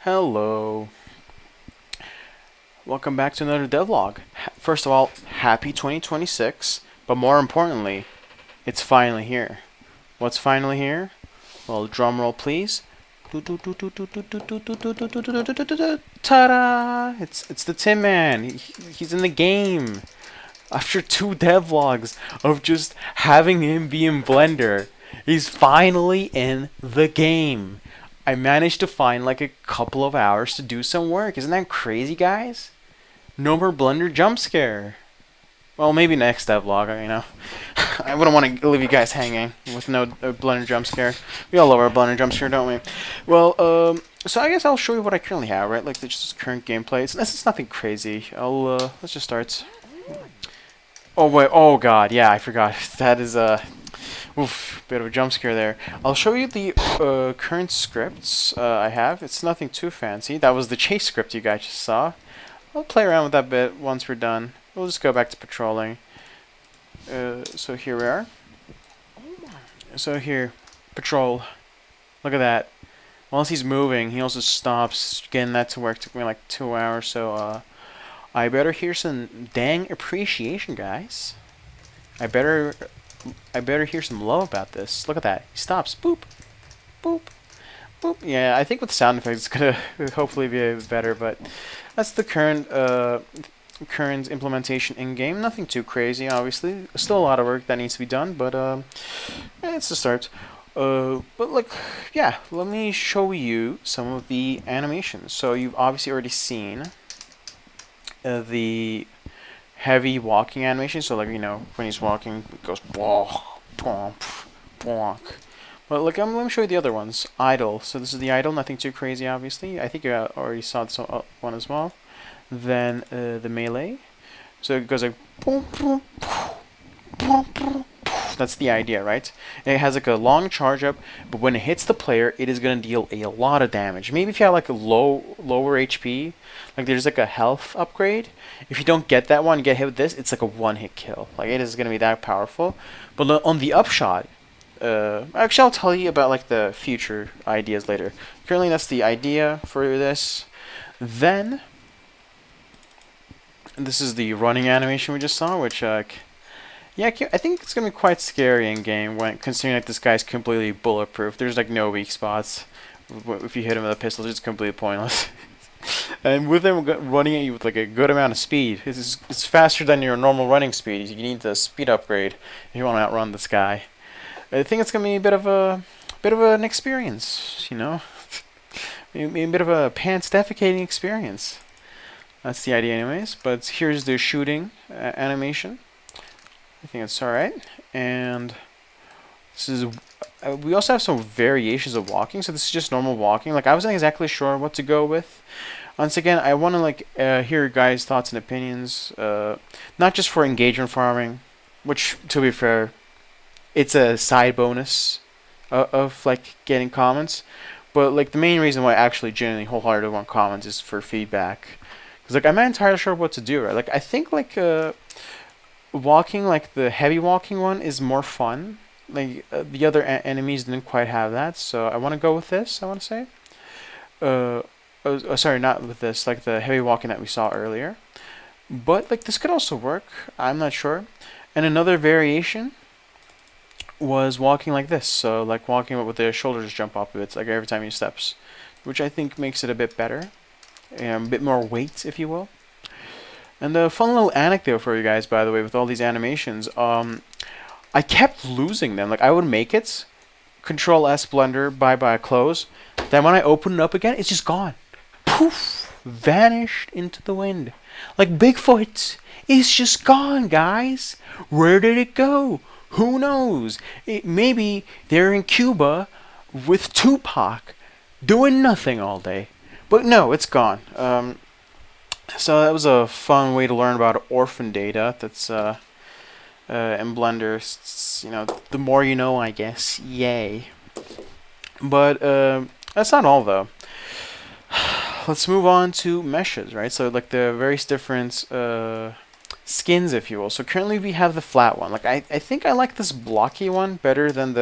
Hello. Welcome back to another devlog. First of all, happy 2026, but more importantly, it's finally here. What's finally here? Well, drum roll please. Ta-da! It's the Tin Man. He's in the game. After two devlogs of just having him be in Blender, he's finally in the game. I managed to find like a couple of hours to do some work. Isn't that crazy, guys? No more Blender jump scare. Well, maybe next devlog, you know. I wouldn't want to leave you guys hanging with no Blender jump scare. We all love our Blender jump scare, don't we? Well, so I guess I'll show you what I currently have, right? Like just current gameplay. It's nothing crazy. Let's just start. Oh wait, oh god, yeah, I forgot. That is bit of a jump scare there. I'll show you the current scripts I have. It's nothing too fancy. That was the chase script you guys just saw. I'll play around with that bit once we're done. We'll just go back to patrolling. So here we are. So here, patrol. Look at that. Once he's moving, he also stops. Getting that to work took me like 2 hours, so I better hear some dang appreciation, guys. I better hear some love about this. Look at that. He stops. Boop. Boop. Boop. Yeah, I think with sound effects it's gonna hopefully be better, but that's the current implementation in game. Nothing too crazy, obviously. Still a lot of work that needs to be done, but it's a start. But like, yeah, let me show you some of the animations. So you've obviously already seen the heavy walking animation. So like, you know, when he's walking, it goes bonk, bonk, bonk. But look, let me show you the other ones. Idle. So this is the idle. Nothing too crazy, obviously. I think you already saw this one as well. Then the melee. So it goes like boom, boom, boom, boom. That's the idea, right? And it has like a long charge up, but when it hits the player, it is gonna deal a lot of damage. Maybe if you have like a lower HP, like there's like a health upgrade. If you don't get that one, you get hit with this, it's like a one-hit kill. Like it is gonna be that powerful. But on the upshot, actually I'll tell you about like the future ideas later. Currently, that's the idea for this. Then this is the running animation we just saw, which yeah, I think it's gonna be quite scary in game when considering like this guy's completely bulletproof. There's like no weak spots. If you hit him with a pistol, it's completely pointless. And with him running at you with like a good amount of speed, it's faster than your normal running speed. You need the speed upgrade if you want to outrun this guy. I think it's gonna be a bit of an experience, you know, a bit of a pants defecating experience. That's the idea, anyways. But here's the shooting animation. I think it's alright. And this is. We also have some variations of walking. So this is just normal walking. Like I wasn't exactly sure what to go with. Once again, I want to like hear your guys' thoughts and opinions. Not just for engagement farming, which to be fair, it's a side bonus of like getting comments. But like the main reason why I actually genuinely wholeheartedly want comments is for feedback. Cause like I'm not entirely sure what to do. Right? Like I think like walking like the heavy walking one is more fun. Like the other enemies didn't quite have that, so I want to go with this. I want to say. Sorry, not with this. Like the heavy walking that we saw earlier. But like this could also work. I'm not sure. And another variation was walking like this. So like walking with the shoulders jump off of it, like every time he steps, which I think makes it a bit better. A bit more weight, if you will. And a fun little anecdote for you guys, by the way, with all these animations. I kept losing them. Like I would make it, Control S Blender, bye close. Then when I open it up again, it's just gone. Poof, vanished into the wind. Like Bigfoot, it's just gone, guys. Where did it go? Who knows? Maybe they're in Cuba with Tupac, doing nothing all day. But no, it's gone. So that was a fun way to learn about orphan data. That's in Blender. You know, the more you know, I guess. Yay. But that's not all though. Let's move on to meshes, right? So like the various different skins, if you will. So currently we have the flat one. Like I think I like this blocky one better than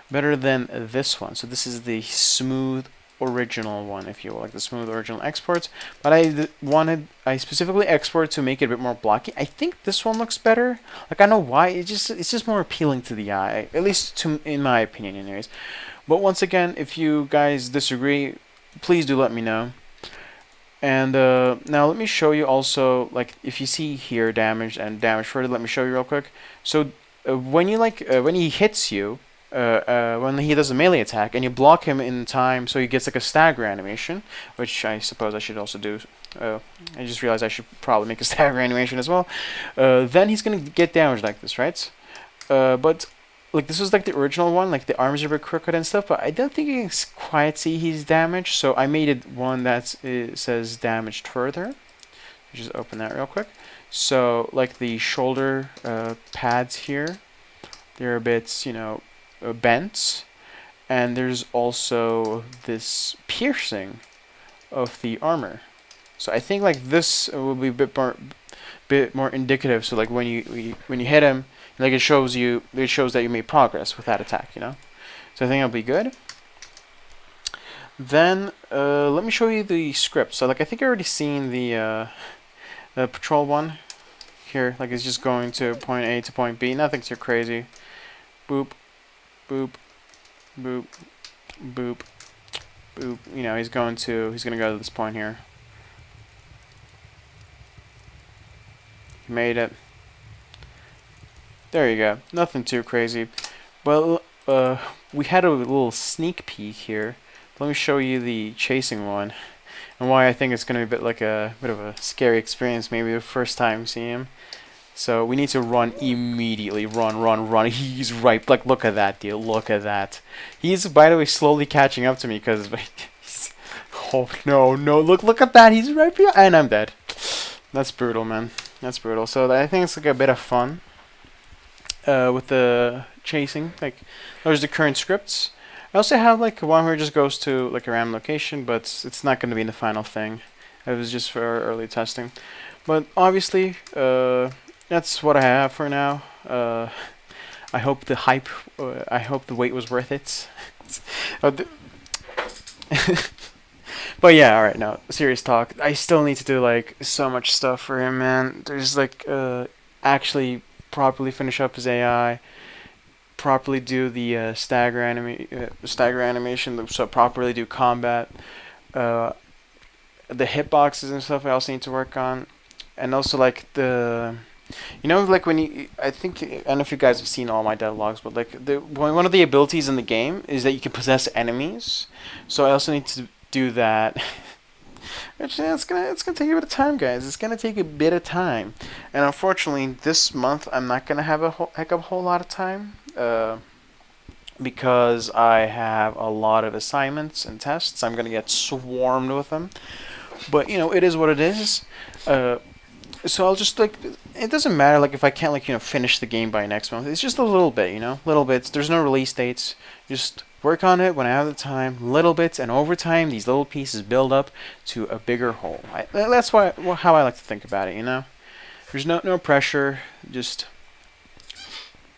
this one. So this is the smooth original one, if you will, like the smooth original exports. But I specifically export to make it a bit more blocky. I think this one looks better. Like, I know why. It's just more appealing to the eye, at least to in my opinion, anyways. But once again, if you guys disagree, please do let me know. And now let me show you also, like, if you see here damage and damage further, let me show you real quick. So when he hits you, when he does a melee attack and you block him in time, so he gets like a stagger animation, which I suppose I should also do. I just realized I should probably make a stagger animation as well. Then he's gonna get damage like this, right? But like, this was like the original one, like the arms are a bit crooked and stuff, but I don't think you can quite see he's damaged, so I made it one that says damaged further. Just open that real quick. So like the shoulder pads here, they're a bit, you know, bent, and there's also this piercing of the armor. So I think like this will be a bit more indicative. So like when you hit him, like it shows that you made progress with that attack, you know. So I think it'll be good. Then let me show you the script. So like I think I already seen the patrol one here. Like it's just going to point A to point B. Nothing too crazy. Boop, boop, boop, boop, boop. You know, he's gonna go to this point here. He made it. There you go. Nothing too crazy. Well, we had a little sneak peek here. Let me show you the chasing one, and why I think it's gonna be a bit of a scary experience. Maybe the first time seeing him. So we need to run immediately. Run, run, run. He's right. Like, look at that, dude. Look at that. He's, by the way, slowly catching up to me because. Oh no, no! Look at that. He's right behind, and I'm dead. That's brutal, man. That's brutal. So I think it's like a bit of fun. With the chasing, like those are the current scripts. I also have like one where it just goes to like a random location, but it's not going to be in the final thing. It was just for early testing. But obviously, that's what I have for now. I hope the hype, I hope the wait was worth it. But yeah, all right. Now, serious talk. I still need to do like so much stuff for him, man. There's like actually properly finish up his AI, properly do the stagger animation, so properly do combat, the hitboxes and stuff I also need to work on, and also like the, you know, like when you, I don't know if you guys have seen all my devlogs, but like one of the abilities in the game is that you can possess enemies, so I also need to do that. Actually, it's gonna take a bit of time, guys. It's gonna take a bit of time, and unfortunately, this month I'm not gonna have a heck of a whole lot of time, because I have a lot of assignments and tests. I'm gonna get swarmed with them, but you know, it is what it is. So I'll just like, it doesn't matter like if I can't like, you know, finish the game by next month. It's just a little bit, you know, little bits. There's no release dates. Just work on it when I have the time, little bits, and over time these little pieces build up to a bigger whole. That's how I like to think about it, you know. There's no pressure. Just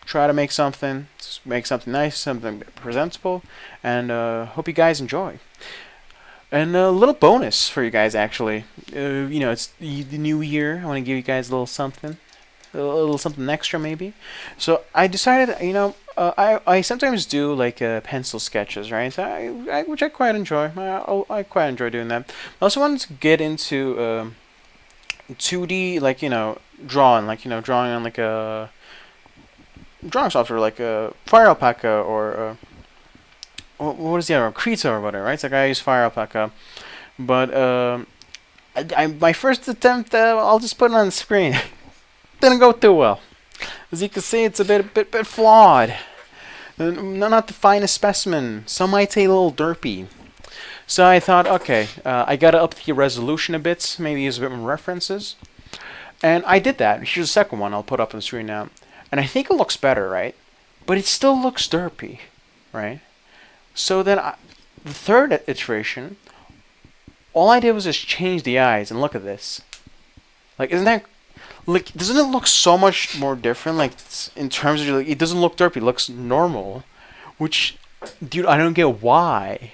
try to make something nice, something presentable, and hope you guys enjoy. And a little bonus for you guys, actually. You know, it's the new year. I want to give you guys a little something extra, maybe. So I decided, you know, I sometimes do like pencil sketches, right? So which I quite enjoy. I quite enjoy doing that. I also wanted to get into 2D, like, you know, drawing on like a drawing software, like Fire Alpaca or what is the other one? Krita or whatever, right? It's like I use Fire Alpaca, but my first attempt, I'll just put it on the screen. Didn't go too well. As you can see, it's a bit flawed. Not the finest specimen. Some might say a little derpy. So I thought, okay, I gotta up the resolution a bit, maybe use a bit more references, and I did that. Here's the second one I'll put up on the screen now, and I think it looks better, right? But it still looks derpy, right? So then the third iteration, all I did was just change the eyes, and look at this. Like, isn't that, like, doesn't it look so much more different? Like, in terms of, like, it doesn't look derpy, it looks normal. Which, dude, I don't get why.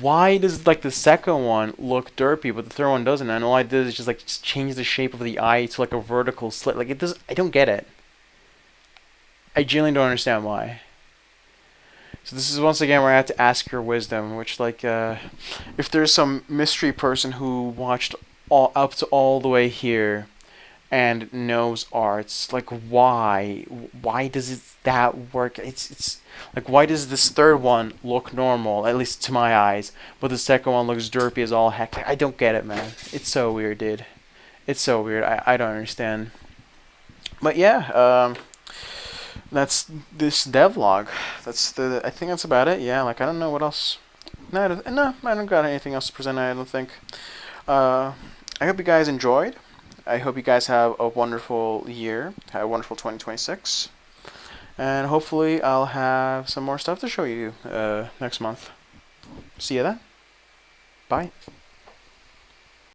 why does like the second one look derpy but the third one doesn't? And all I did is just change the shape of the eye to like a vertical slit. Like it does. I don't get it. I genuinely don't understand why. So this is once again where I have to ask your wisdom, which if there's some mystery person who watched all up to all the way here and knows arts, like why does that work? It's like why does this third one look normal, at least to my eyes, but the second one looks derpy as all heck? I don't get it, man. It's so weird, dude. It's so weird. I don't understand. But yeah, that's this devlog. I think that's about it. Yeah, like I don't know what else. No, I don't got anything else to present. I don't think. I hope you guys enjoyed. I hope you guys have a wonderful year. Have a wonderful 2026. And hopefully I'll have some more stuff to show you next month. See you then. Bye.